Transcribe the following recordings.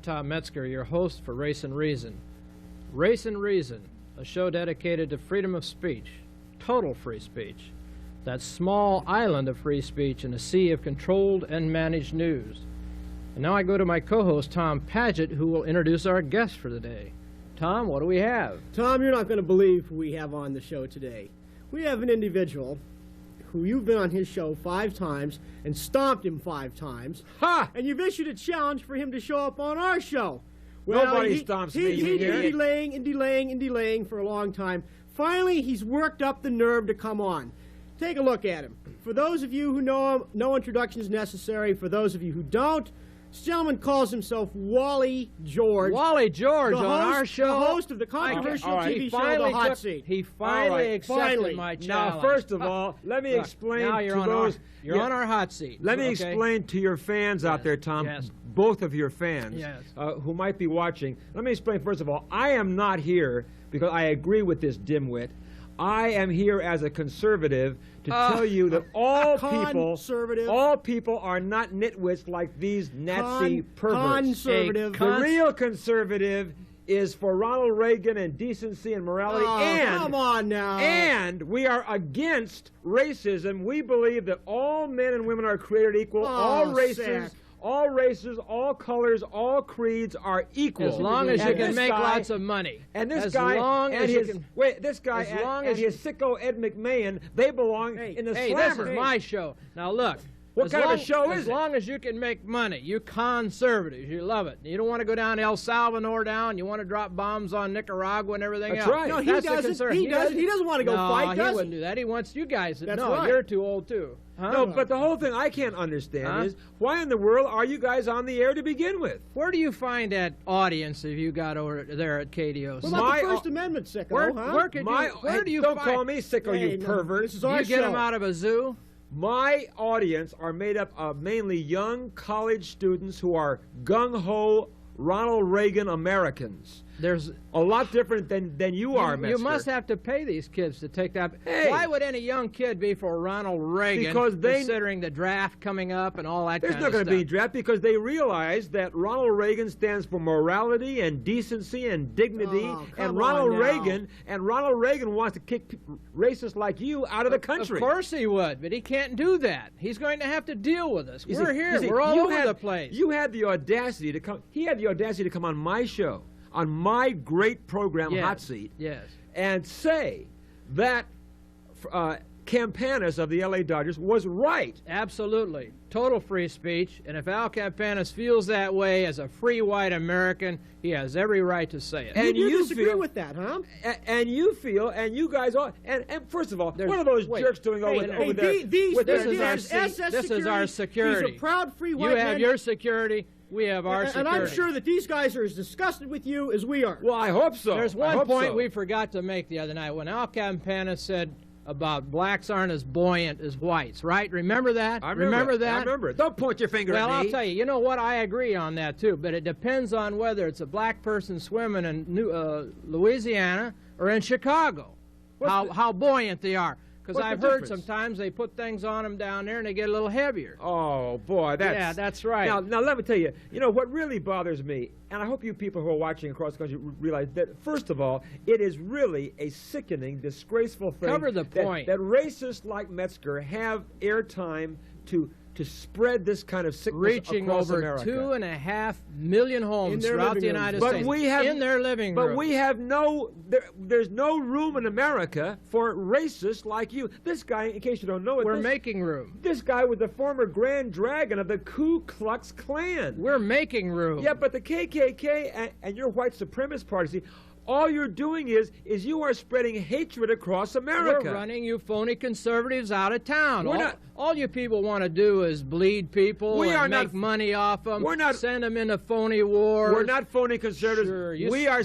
Tom Metzger, your host for Race and Reason. Race and Reason, a show dedicated to freedom of speech, total free speech, that small island of free speech in a sea of controlled and managed news. And now I go to my co-host, Tom Padgett, who will introduce our guest for the day. Tom, what do we have? Tom, you're not going to believe who we have on the show today. We have an individual who you've been on his show 5 times and stomped him 5 times. Ha! And you've issued a challenge for him to show up on our show. Well, Nobody stomps me. He's been delaying for a long time. Finally, he's worked up the nerve to come on. Take a look at him. For those of you who know him, no introduction is necessary. For those of you who don't, this gentleman calls himself Wally George. Wally George on our show. The host of the controversial TV show, The Hot Seat. He finally accepted my challenge. Now, first of all, let me explain now to those... You're on our hot seat. Let me explain to your fans out there, Tom, both of your fans who might be watching. Let me explain, first of all, I am not here because I agree with this dimwit. I am here as a conservative to tell you that all people are not nitwits like these Nazi perverts. The real conservative is for Ronald Reagan and decency and morality. Come on now. And we are against racism. We believe that all men and women are created equal. All races. All races, all colors, all creeds are equal. As long as you can make lots of money. And this guy and his sicko Ed McMahon, they belong in the slammer. Hey, this is my show. Now look. What kind of a show is it? As long as you can make money, you conservatives, you love it. You don't want to go down El Salvador you want to drop bombs on Nicaragua and everything else. That's right. No, he doesn't. He doesn't want to go fight, does he? He wouldn't do that. He wants you guys to know. Right. You're too old, too. Huh? No, but the whole thing I can't understand is, why in the world are you guys on the air to begin with? Where do you find that audience if you got over there at KDOC? What about the First Amendment, sicko? Where do you don't call me sicko, you pervert. This is our show. You get them out of a zoo? My audience are made up of mainly young college students who are gung-ho Ronald Reagan Americans. There's a lot different than you are, Metzger. You must have to pay these kids to take that. Hey. Why would any young kid be for Ronald Reagan, considering the draft coming up and all that kind of stuff? There's not going to be a draft because they realize that Ronald Reagan stands for morality and decency and dignity, and Ronald Reagan wants to kick racists like you out of the country. Of course he would, but he can't do that. He's going to have to deal with us. We're here. We're all over the place. You had the audacity to come. He had the audacity to come on my show, on my great program, Hot Seat, and say that Campanis of the LA Dodgers was right. Absolutely. Total free speech. And if Al Campanis feels that way as a free white American, he has every right to say it. And you disagree with that, huh? And you feel, and you guys all, and first of all, what are those jerks doing over there? This is our security. He's a proud free white man. You have your security. We have our security. And I'm sure that these guys are as disgusted with you as we are. Well, I hope so. There's one point we forgot to make the other night when Al Campanis said about blacks aren't as buoyant as whites, right? Remember that? I remember that. I remember it. Don't point your finger at me. Well, I'll tell you. You know what? I agree on that, too. But it depends on whether it's a black person swimming in Louisiana or in Chicago, how buoyant they are. Because I've heard sometimes they put things on them down there and they get a little heavier. Oh, boy. That's right. Now, let me tell you, what really bothers me, and I hope you people who are watching across the country realize that, first of all, it is really a sickening, disgraceful thing. Cover the point. That racists like Metzger have airtime to spread this kind of sickness reaching across over America. 2.5 million homes throughout the United States. In their living room. But we have there's no room in America for racists like you. This guy, in case you don't know it, we're making room. This guy was the former Grand Dragon of the Ku Klux Klan. We're making room. Yeah, but the KKK and your white supremacist party, all you're doing is you are spreading hatred across America. We're running you phony conservatives out of town. All you people want to do is bleed people and make money off them. Send them into phony wars. We're not phony conservatives. Sure, we are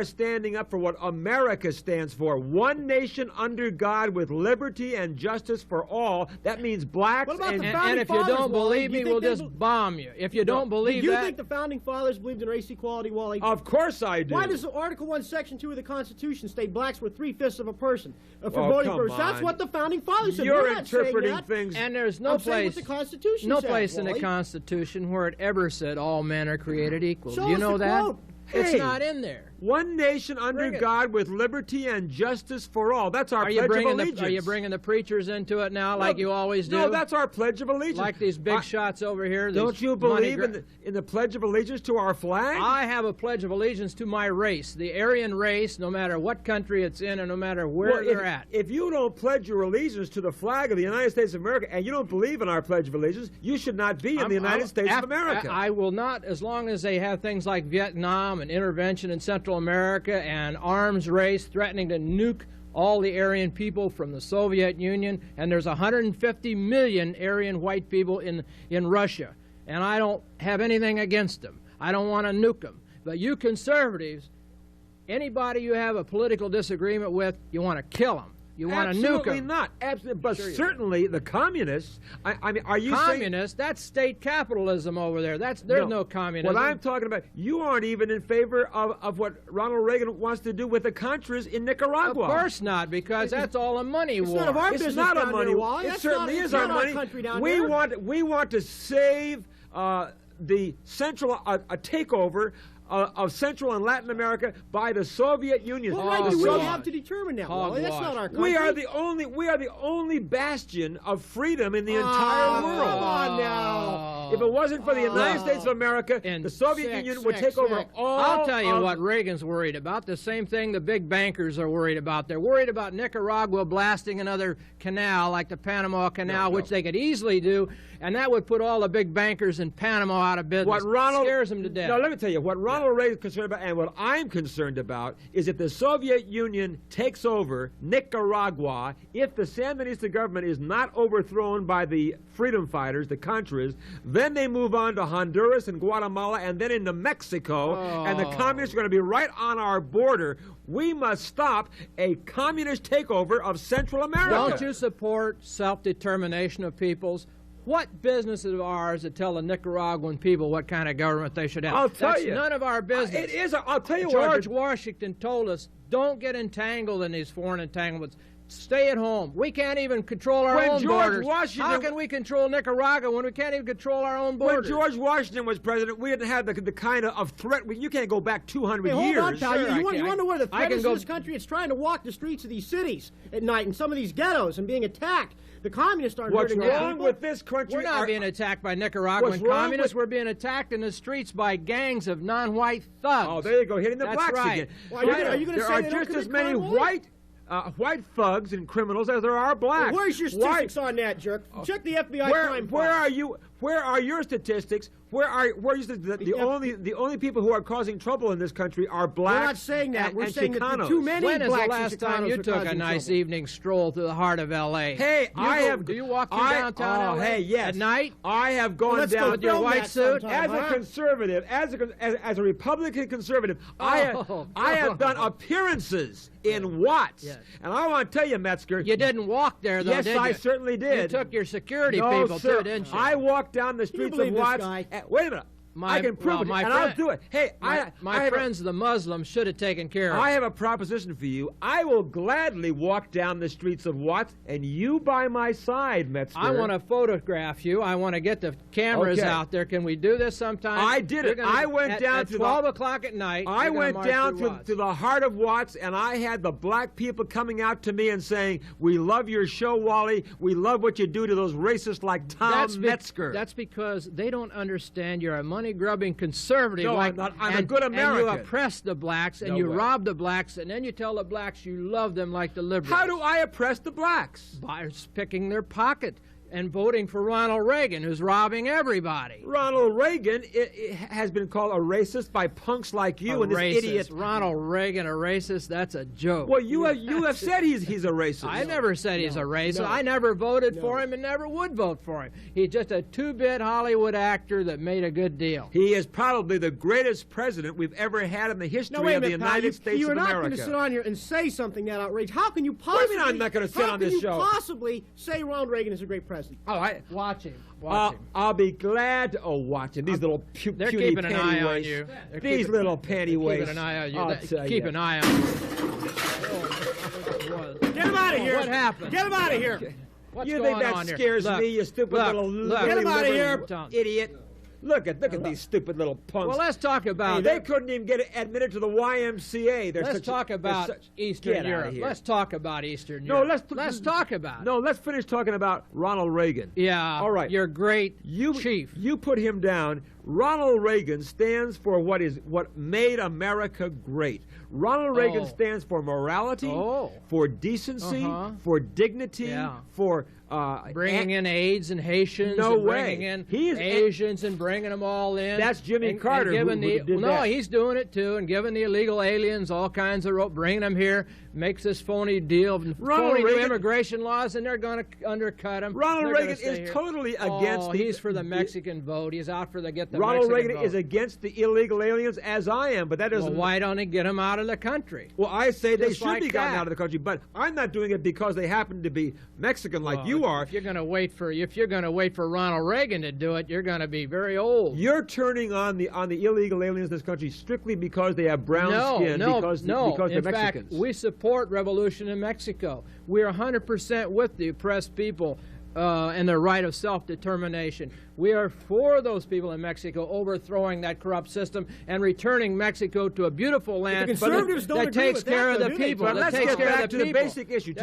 standing up for what America stands for. One nation under God with liberty and justice for all. That means blacks and if you don't believe me, we'll just bomb you. If you don't believe that. Do you think the Founding Fathers believed in race equality, Wally? Of course I do. Why does Article 1, Section 2 of the Constitution state blacks were 3/5 of a person for Oh, voting come purposes? That's on. what the founding fathers said. You're We're not saying interpreting that. things. And there's no I'm saying place, what the Constitution no says, place in the Wally. Constitution where it ever said all men are created equal. Show Do you us know the that? quote. It's Hey. not in there. One nation under Bring it. God with liberty and justice for all. That's our Are you Pledge of bringing Allegiance. are you bringing the preachers into it now, like you always do? No, that's our Pledge of Allegiance. like these big shots over here. Don't these you money believe in the Pledge of Allegiance to our flag? I have a pledge of allegiance to my race, the Aryan race, no matter what country it's in and no matter where Well, they're at. If you don't pledge your allegiance to the flag of the United States of America and you don't believe in our Pledge of Allegiance, you should not be in the United States of America. I will not, as long as they have things like Vietnam and intervention in Central America and arms race threatening to nuke all the Aryan people from the Soviet Union, and there's 150 million Aryan white people in Russia, and I don't have anything against them. I don't want to nuke them. But you conservatives, anybody you have a political disagreement with, you want to kill them. You want to nuke them. Absolutely not. Absolutely. But certainly the communists, I mean, are you saying... Communist, that's state capitalism over there. There's no communism. What I'm talking about, you aren't even in favor of what Ronald Reagan wants to do with the Contras in Nicaragua. Of course not, because that's all a money war. none of our It's business not a down money there, war. Wally. It That's certainly not- is it's our not our money. country down we there. want to save the central a takeover of Central and Latin America by the Soviet Union. What right Oh, do we God. have to determine that, Wally? That's Hogwash. not our country. We are the only bastion of freedom in the entire world. Come on now. If it wasn't for the United States of America, And the Soviet Union would take over all. I'll tell you of what Reagan's worried about. The same thing the big bankers are worried about. They're worried about Nicaragua blasting another canal like the Panama Canal, which they could easily do, and that would put all the big bankers in Panama out of business. What Ronald scares them to death. No, let me tell you what Ronald Reagan is concerned about, and what I'm concerned about is if the Soviet Union takes over Nicaragua, if the Sandinista government is not overthrown by the freedom fighters, the Contras, then they move on to Honduras and Guatemala and then into Mexico, and the communists are going to be right on our border. We must stop a communist takeover of Central America. Don't you support self-determination of peoples? What business is of ours to tell the Nicaraguan people what kind of government they should have? I'll tell That's you. none of our business. It is. I'll tell you George what. Washington told us, don't get entangled in these foreign entanglements. Stay at home. We can't even control our When own George borders. Washington- How can we control Nicaragua when we can't even control our own borders? When George Washington was president, we didn't have the kind of threat. You can't go back 200 Hey, years. hold on, pal. Sure, you I can. wonder where the I threat can is go- in this country? It's trying to walk the streets of these cities at night in some of these ghettos and being attacked. The communists aren't What's hurting our wrong people. with this country? We're not being attacked by Nicaraguan What's wrong communists. with- We're being attacked in the streets by gangs of non-white thugs. Oh, there you go, hitting the That's blacks right. again. Well, are you gonna there say are they don't just as commit many crime, Wally? white thugs and criminals as there are blacks. Well, where's your statistics on that, jerk? Check the FBI crime Where files. are you? Where are your statistics? Where are you? The only people who are causing trouble in this country are blacks. We're not saying that. And, We're and saying that Chicanos. there are too many When is the blacks last and time Chicanos you are took a causing nice trouble. evening stroll through the heart of L.A.? Hey, Do you walk through downtown LA hey, yes. at night? I have gone let's go down with your white suit. as a conservative, as a Republican conservative. I have done appearances in Watts, Yes. and I want to tell you, Metzger. You didn't walk there, though, Yes, did you? I certainly did. You took your security No, people, sir. too, didn't you? I walked down the streets of believe this Watts. guy? Wait a minute. I can prove it, and I'll do it. Hey, my friends, the Muslims, should have taken care of it. I have a proposition for you. I will gladly walk down the streets of Watts, and you by my side, Metzger. I want to photograph you. I want to get the cameras Okay. out there. Can we do this sometime? I did it. I went down at to 12 o'clock at night. I you're gonna went march down through Watts. to the heart of Watts, and I had the black people coming out to me and saying, "We love your show, Wally. We love what you do to those racists like Tom Metzger." That's because they don't understand you're a money-grubbing conservative. No, like, I'm not. I'm a good And American. you oppress the blacks, and No you way. rob the blacks, and then you tell the blacks you love them like the liberals. How do I oppress the blacks? By picking their pocket and voting for Ronald Reagan, who's robbing everybody. Ronald Reagan it has been called a racist by punks like you and this racist. idiot. Ronald Reagan, a racist? That's a joke. Well, you have said he's a racist. I never said he's a racist. No. I never voted for him and never would vote for him. He's just a two-bit Hollywood actor that made a good deal. He is probably the greatest president we've ever had in the history No, wait a of the minute, pal. United States You're of not America. going to sit on here and say something that outrageous. How can you do you possibly? mean I'm not gonna sit on this show? How can you possibly say Ronald Reagan is a great president? president. Oh, watch him. Watch him. I'll be glad to watch him. These little they're puny keeping an eye on you. These little panty waists. Keeping an eye on you. Keep an eye on you. Get him out of here. What happened? Get him out of here. What's you going think that on here? scares Look, me, you stupid little get him out of here, idiot? Look at these stupid little punks. Well, let's talk about. They couldn't even get admitted to the YMCA. Let's talk about Eastern Europe. Let's talk about Eastern Europe. Let's talk about. No, let's finish talking about Ronald Reagan. Yeah. All right. Your great chief. You put him down. Ronald Reagan stands for what made America great. Ronald Reagan stands for morality, for decency, for dignity, for bringing in AIDS and Haitians. No and way. Bringing in Asians and bringing them all in. That's Jimmy Carter who did that. He's doing it too, and giving the illegal aliens all kinds of bringing them here, makes this phony deal, phony new immigration laws, and they're going to undercut him. Ronald Reagan is totally against. He's for the Mexican vote. He's out for the Ronald Mexican Reagan vote. is against the illegal aliens, as I am, but that doesn't. Well, why don't he get them out of the country? Well, I say they Just should like be gotten that. out of the country, but I'm not doing it because they happen to be Mexican like you are. If you're going to wait for Ronald Reagan to do it, you're going to be very old. You're turning on the illegal aliens in this country strictly because they have brown skin. Because they're Mexicans. In fact, we support revolution in Mexico. We're 100% with the oppressed people and their right of self-determination. We are for those people in Mexico overthrowing that corrupt system and returning Mexico to a beautiful land that takes care of the people. But let's get back to the basic issue.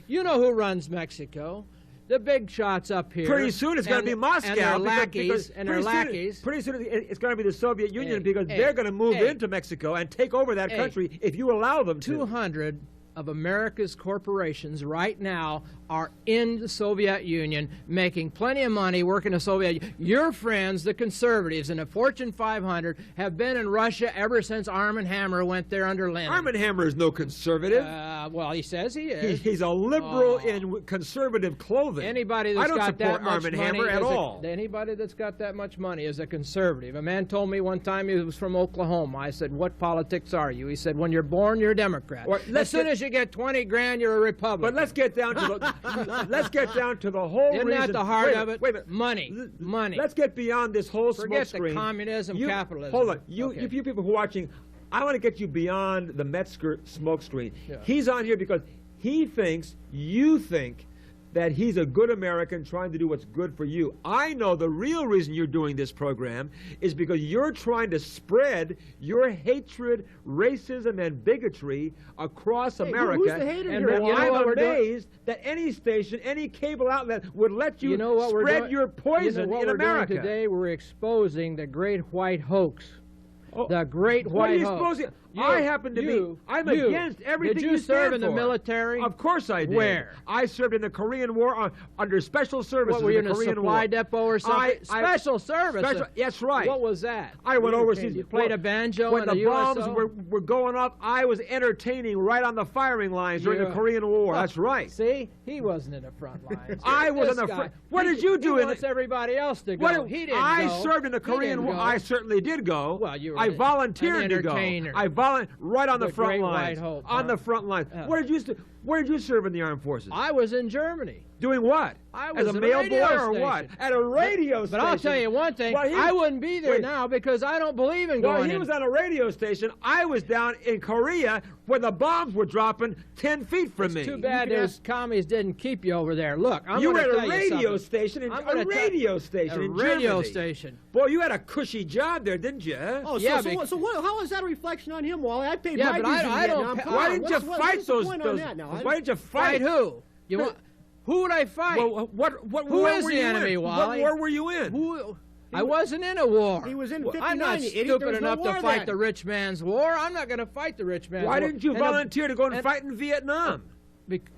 You know who runs Mexico? The big shots up here. Pretty soon it's going to be Moscow. And their lackeys. Pretty soon it's going to be the Soviet Union because they're going to move into Mexico and take over that country if you allow them to. 200 of America's corporations right now are in the Soviet Union, making plenty of money working in the Soviet Union. Your friends, the conservatives in the Fortune 500, have been in Russia ever since Arm & Hammer went there under Lenin. Arm & Hammer is no conservative. Well, he says he is. He's a liberal in conservative clothing. Anybody that's got that much money Hammer at all. Anybody that's got that much money is a conservative. A man told me one time he was from Oklahoma. I said, "What politics are you?" He said, "When you're born, you're a Democrat. As soon as you get 20 grand, you're a Republican." But let's get down to the whole reason. Isn't that the heart of it? Wait a minute. Money. Let's get beyond this whole smoke screen. Forget the communism, capitalism. Hold on. You people who are watching, I want to get you beyond the Metzger smoke screen. Yeah. He's on here because he thinks you think that he's a good American trying to do what's good for you. I know the real reason you're doing this program is because you're trying to spread your hatred, racism, and bigotry across America. Who's the hater here? And I'm amazed that any station, any cable outlet would let you spread your poison in America. Today we're exposing the great white hoax. The great white hoax. What are you exposing? I happen to be. I'm against everything Did you serve in the for. military? Of course I did. Where? I served in the Korean War under special services. What, were you in a Korean supply War. depot or something? Special service. That's right. What was that? I went overseas. You played a banjo when in a the bombs USO? were going up. I was entertaining right on the firing lines during the Korean War. That's right. See, he wasn't in the front lines. I was in the front. What did you do? He wants everybody else to go. He didn't go. I served in the Korean War. I certainly did go. Well, you were I volunteered to go. I right on the front lines. On the front lines. Where did you serve in the armed forces? I was in Germany. Doing what? I was as a mail boy or what? At a radio station. But I'll tell you one thing. I wouldn't be there now because I don't believe in going in. While he was on a radio station, I was down in Korea where the bombs were dropping 10 feet from me. It's too bad those commies didn't keep you over there. Look, you were at a radio station in Germany. Boy, you had a cushy job there, didn't you? Oh, yeah. So how is that a reflection on him, Wally? I paid my dues in Vietnam. Why didn't you fight those? Why didn't you fight? Fight who? Who would I fight? Well, who is the enemy, Wally? What war were you in? I wasn't in a war. He was in 59. I'm not stupid enough to fight the rich man's war. I'm not going to fight the rich man's war. Why didn't you volunteer to go and fight in Vietnam?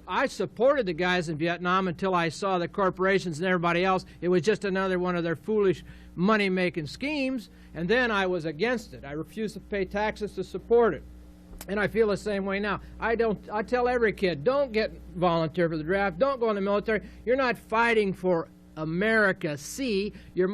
I supported the guys in Vietnam until I saw the corporations and everybody else. It was just another one of their foolish money-making schemes, and then I was against it. I refused to pay taxes to support it. And I feel the same way now. I tell every kid, don't volunteer for the draft. Don't go in the military. You're not fighting for America C. You're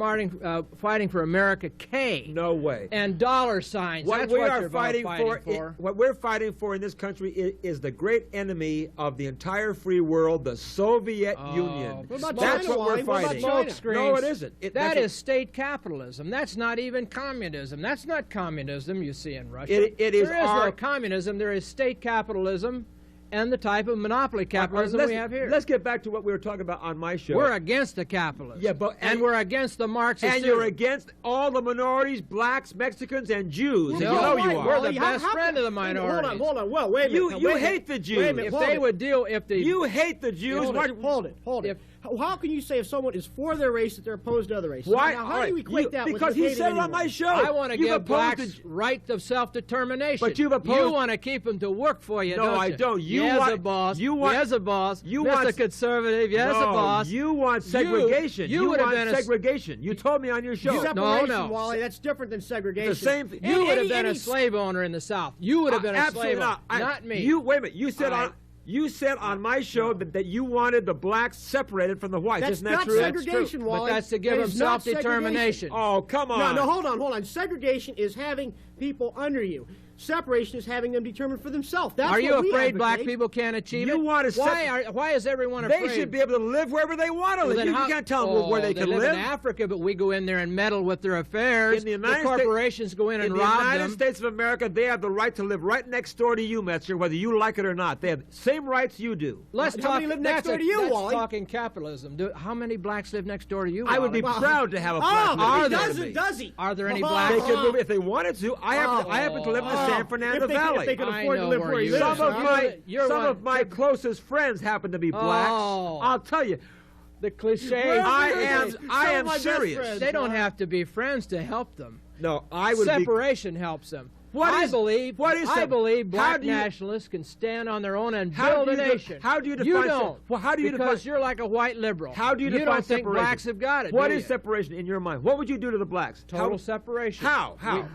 fighting for America K. No way. And dollar signs. That's what you're fighting for. What we're fighting for in this country is the great enemy of the entire free world, the Soviet Union. That's what we're fighting. No, it isn't. That is state capitalism. That's not even communism. That's not communism you see in Russia. It is there is no communism. There is state capitalism and the type of monopoly capitalism we have here. Let's get back to what we were talking about on my show. We're against the capitalists. Yeah, and we're against the Marxists. And you're against all the minorities, blacks, Mexicans, and Jews. No, you are. We're the best friend of the minorities. Hold on. Well, wait a minute. You hate the Jews. Wait a minute, if they would deal, you hate the Jews. Hold it. How can you say if someone is for their race that they're opposed to other races? Why? Now, how do you equate that with because he said it on my show. I want to give blacks right of self-determination. But you've opposed. You want to keep them to work for you, no, don't you? I don't. You yes, want a boss. You want. Yes, a boss. You Mr. want Conservative. Yes, no, a boss. You want segregation. You would have want been segregation. You told me on your show. Separation, Wally. That's different than segregation. The same thing. You would have been a slave owner in the South. You would have been a slave owner, not me. Wait a minute. You said on my show that you wanted the blacks separated from the whites. Isn't that true? That's not segregation, Wally. But that's to give them self-determination. Oh, come on. No, hold on. Segregation is having people under you. Separation is having them determined for themselves. That's Are you afraid black advocate. people can't achieve it? Why is everyone afraid? They should be able to live wherever they want to live. You can't tell them where they can live. They live in Africa, but we go in there and meddle with their affairs. In the corporations go in and rob them. In the United States of America, they have the right to live right next door to you, Metzger, whether you like it or not. They have the same rights you do. Let's How many live next door to you, Wally? Talking capitalism. How many blacks live next door to you, I would be proud to have a black does he? Are there any blacks? They could move if they wanted to. I happen to live in the San Fernando Valley. If they could afford to live where he lives. Some of my closest friends happen to be blacks. I'll tell you. The cliche. I am serious. They don't have to be friends to help them. No, I would Separation helps them. I believe black nationalists can stand on their own and build a nation. How do you define? You don't. Well, how do you define? Because you're like a white liberal. How do you define don't separation? think blacks have got it. What is separation in your mind? What would you do to the blacks? Total separation. How?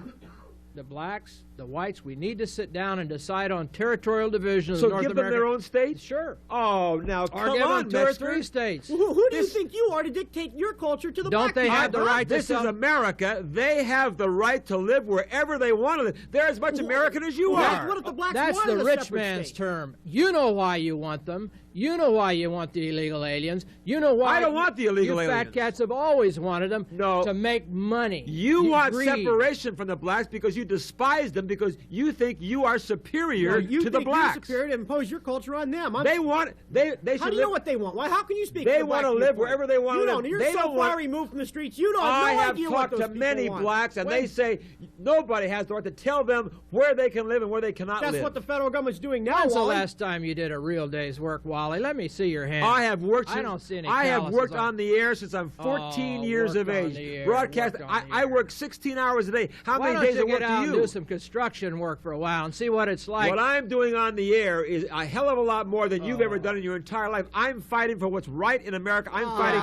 The blacks, the whites, we need to sit down and decide on territorial division of North America. So give them their own states? Sure. Oh, now come on, give them 2 or Metzger. 3 states. Who do you think you are to dictate your culture to the black people? Don't they have the right to This is America. They have the right to live wherever they want to live. They're as much American as you are. What if the blacks That's wanted the a rich separate man's state? term. You know why you want them. You know why you want the illegal aliens. You know why. I don't want the illegal aliens. You fat cats have always wanted them to make money. You want greed. separation from the blacks because you despise them because you think you are superior to the blacks. You're superior to impose your culture on them. They should How do you know what they want? Why? How can you speak? They want to live wherever they want to live. You're so far removed from the streets. You don't have no idea what those people want. I have talked to many blacks, and they say nobody has the right to tell them where they can live and where they cannot live. That's what the federal government's doing now, When's the Wally? last time you did a real day's work, Wally? Let me see your hand. I have worked. I don't see any. I have worked on the air since I'm 14 years of age. Broadcast. I work 16 hours a day. How many days of work do you? Why don't you get out and do some construction work for a while and see what it's like? What I'm doing on the air is a hell of a lot more than you've ever done in your entire life. I'm fighting for what's right in America. I'm fighting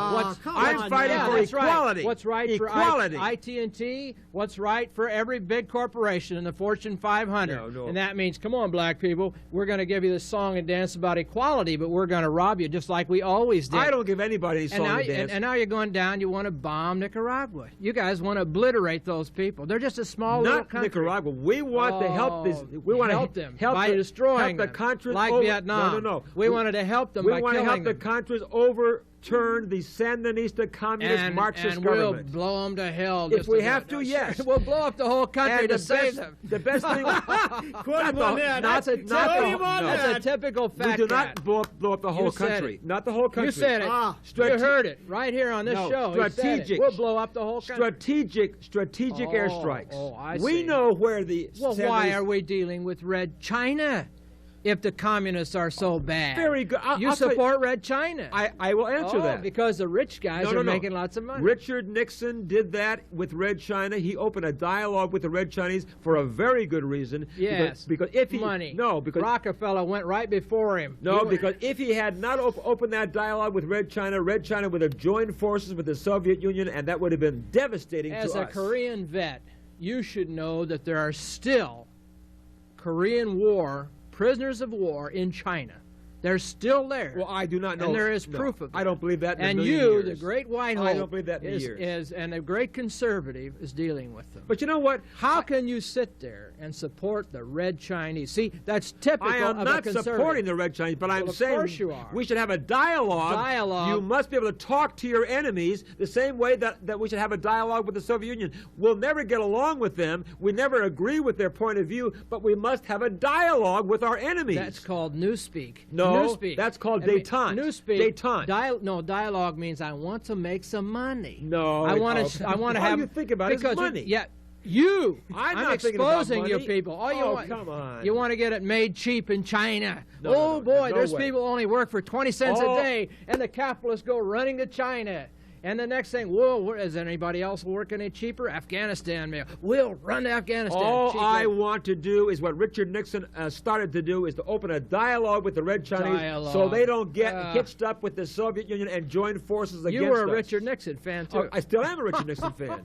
for equality. Right. What's right equality. for IT&T? What's right for every big corporation in the Fortune 500? No. And that means, come on, black people, we're going to give you this song and dance about equality, but we're going to rob you just like we always did. I don't give anybody any song and dance. And now you're going down, you want to bomb Nicaragua. You guys want to obliterate those people. They're just a small little country. Not Nicaragua. We want to help this. We want to help them by destroying the countries like Vietnam. No. We wanted to help them by killing them. We want to help the countries overturn the Sandinista communist Marxist government. We'll blow them to hell. If we have to, yes. We'll blow up the whole country to save them. The best thing. That's a typical fact. We do not blow up the whole country. Not the whole country. You said it. You heard it right here on this show. Strategic. We'll blow up the whole country. Strategic airstrikes. I see. We know where the. Well, why are we dealing with Red China? If the communists are so bad. Very good. You support Red China. I will answer that. Because the rich guys are making lots of money. Richard Nixon did that with Red China. He opened a dialogue with the Red Chinese for a very good reason. Yes. Because if he... Money. No, because... Rockefeller went right before him. No, because if he had not opened that dialogue with Red China would have joined forces with the Soviet Union, and that would have been devastating to us. As a Korean vet, you should know that there are still Korean War prisoners of war in China. They're still there. Well, I do not know. And there is proof of that. I don't believe that in and a million you, years. the great white hope, I don't believe that in years. And a great conservative is dealing with them. But you know what? How can you sit there and support the Red Chinese? See, that's typical of a conservative. I am not supporting the Red Chinese, but I'm saying of course you are. We should have a dialogue. You must be able to talk to your enemies the same way that we should have a dialogue with the Soviet Union. We'll never get along with them. We never agree with their point of view, but we must have a dialogue with our enemies. That's called newspeak. No, newspeak. that's called détente. Newspeak. Détente. Dialogue means I want to make some money. No, I want to have. All you think about is money. I'm not thinking about exposing you money. people. Come on. You want to get it made cheap in China. No, there's way. people only work for 20 cents a day, and the capitalists go running to China. And the next thing, whoa, is anybody else work any cheaper? Afghanistan, man. We'll run to Afghanistan. All cheaper. I want to do is what Richard Nixon started to do, is to open a dialogue with the Red Chinese so they don't get hitched up with the Soviet Union and join forces against us. You were a Richard Nixon fan, too. I still am a Richard Nixon fan.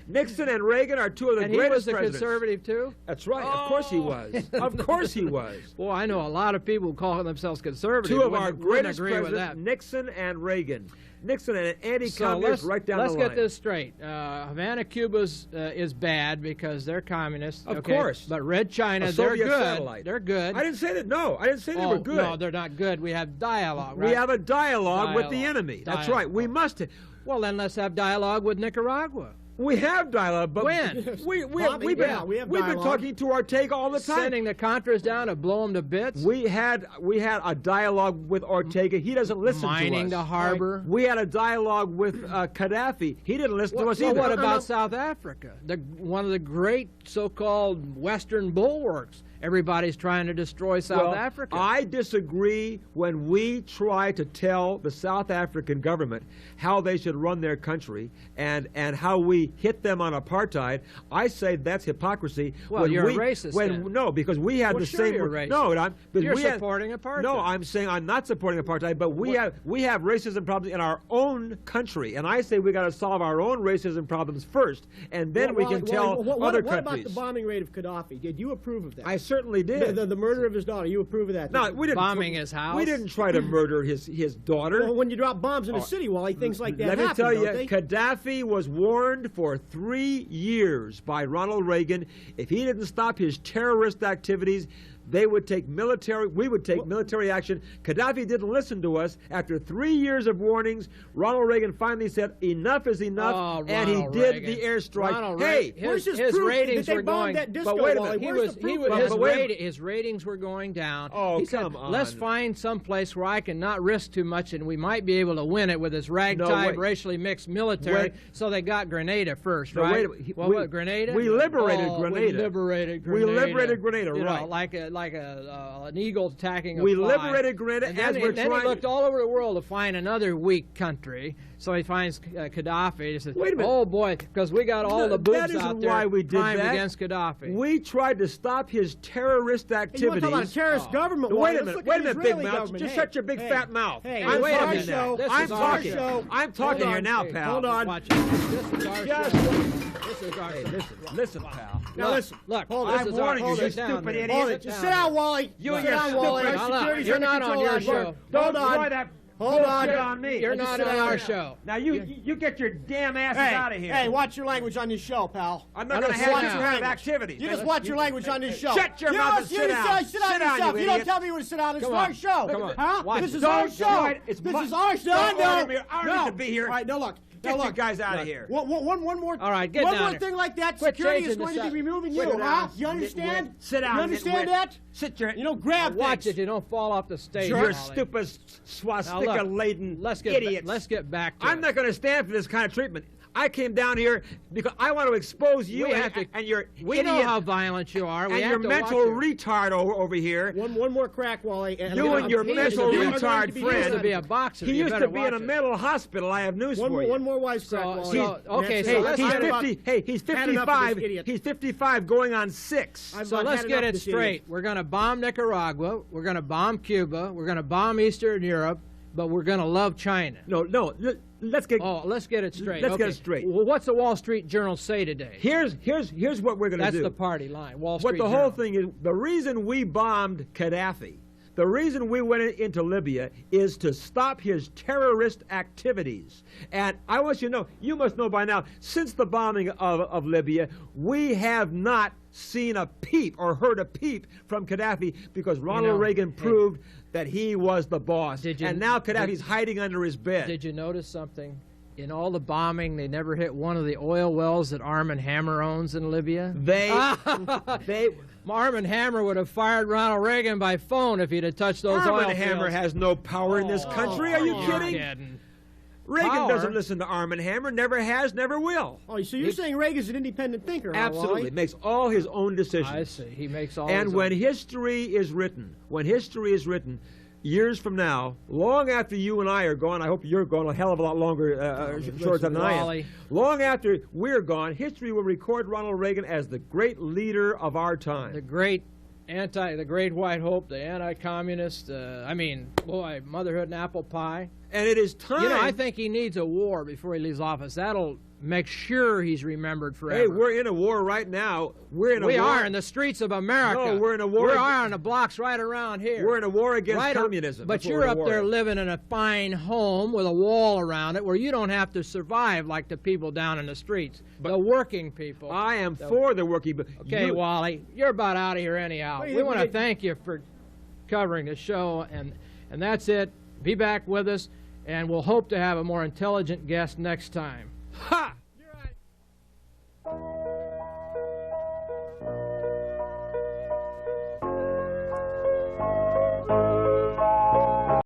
Nixon and Reagan are two of the greatest presidents. And he was a conservative, too? That's right. Of course he was. Of course he was. Well, I know a lot of people who call themselves conservative. Two of our greatest agree presidents, with that. Nixon and Reagan. Nixon and anti-communist right down the line. Let's get this straight. Havana, Cuba is bad because they're communists. Of course. But Red China, they're good. Satellite. They're good. I didn't say that. No, I didn't say they were good. No, they're not good. We have dialogue, right? We have a dialogue with the enemy. That's right. We must. Well, then let's have dialogue with Nicaragua. We have dialogue, but when? We've been talking to Ortega all the time. Sending the Contras down to blow them to bits. We had a dialogue with Ortega. He doesn't listen to us. Mining the harbor. Right? We had a dialogue with Gaddafi. He didn't listen to us either. Well, what about South Africa? One of the great so-called Western bulwarks. Everybody's trying to destroy South Africa. I disagree when we try to tell the South African government how they should run their country and how we hit them on apartheid. I say that's hypocrisy. Well, you're a racist then. No, because we had the same... You're racist. No, you're supporting apartheid. No, I'm saying I'm not supporting apartheid, but we have racism problems in our own country, and I say we got to solve our own racism problems first, and then we can tell other countries. What about the bombing rate of Gaddafi? Did you approve of that? I certainly did. The murder of his daughter, you approve of that? No, we didn't. Bombing his house? We didn't try to murder his daughter. Well, when you drop bombs in a city, Wally, things like that happen, Let me tell you, don't they? Gaddafi was warned for 3 years by Ronald Reagan. If he didn't stop his terrorist activities, we would take military action. Gaddafi didn't listen to us. After 3 years of warnings, Ronald Reagan finally said, enough is enough, and he did the airstrike. His ratings were going down. But wait a minute. His ratings were going down. Oh, he said, let's find some place where I can not risk too much, and we might be able to win it with this ragtag, racially mixed military. So they got Grenada first, right? Grenada? We liberated Grenada. We liberated Grenada, right. Like an eagle attacking a fly. We liberated Grenada, and then, he looked all over the world to find another weak country. So he finds Gaddafi. He says, wait a minute. Oh boy, because we got all the boobs out there why we did primed that. against Gaddafi. We tried to stop his terrorist activities. You want to talk about a terrorist government? Wait a minute, big mouth. Just shut your big fat mouth. I'm wait a talking minute. now. This is our show. I'm talking here now, pal. Hold on. Watch it. This is our show. This is our show. Listen, pal. Now listen. Look, I'm warning you, you stupid idiot. Hold it. Just sit down, Wally. You and your stupid. You're not on your show. Hold on. Hold on me. You're not on our show. Now you get your damn asses out of here. Hey, watch your language on this show, pal. I'm not going to have this kind of activities. You just watch your language on this show. Shut your mouth and sit down. Sit down yourself. You don't tell me when to sit down. This is our show. Come on. Huh? This is our show. This is our show. I don't need to be here. All right, no, look. Get you guys out of here. One more. All right, get one down more here. thing like that, Quit security is changing going the to be removing you, Sit huh? down. You understand? Sit down. You understand that? Sit your. You know, grab Watch things. it. You don't fall off the stage. You're Wally. stupid, swastika-laden idiots. Let's get back to it. I'm not going to stand for this kind of treatment. I came down here because I want to expose you and your We know how violent you are. And your mental retard over here. One more crack, Wally. You and your mental retard friend. He used to be a boxer. He used to be in a mental hospital. I have news for you. One more wisecrack, Wally. He's 55. He's 55 going on 6. So let's get it straight. We're going to bomb Nicaragua. We're going to bomb Cuba. We're going to bomb Eastern Europe. But we're going to love China. No. Let's get it straight. Let's get it straight. Well, what's the Wall Street Journal say today? Here's what we're going to do. That's the party line. Wall Street What the whole thing is, the reason we bombed Gaddafi, The reason we went into Libya is to stop his terrorist activities. And I want you to know, you must know by now, since the bombing of Libya, we have not seen a peep or heard a peep from Gaddafi because Ronald Reagan proved that he was the boss. And now Gaddafi's hiding under his bed. Did you notice something? In all the bombing, they never hit one of the oil wells that Arm & Hammer owns in Libya. Arm & Hammer would have fired Ronald Reagan by phone if he'd have touched those oil fields. Arm & Hammer has no power in this country. Are you kidding? Reagan doesn't listen to Arm & Hammer, never has, never will. Oh, so you're saying Reagan's an independent thinker, Absolutely. Wally? Makes all his own decisions. I see. He makes all And his when own. history is written, years from now, long after you and I are gone, I hope you're gone a hell of a lot longer, shorter than I am. Long after we're gone, history will record Ronald Reagan as the great leader of our time. The great white hope, the anti-communist, I mean, boy, motherhood and apple pie. And it is time. You know, I think he needs a war before he leaves office. That'll make sure he's remembered forever. Hey, we're in a war right now. We are in the streets of America. No, we're in a war. We are on the blocks right around here. We're in a war against communism. But you're up there living in a fine home with a wall around it where you don't have to survive like the people down in the streets, the working people. I am for the working people. Okay, Wally, you're about out of here anyhow. We want to thank you for covering the show, and that's it. Be back with us, and we'll hope to have a more intelligent guest next time.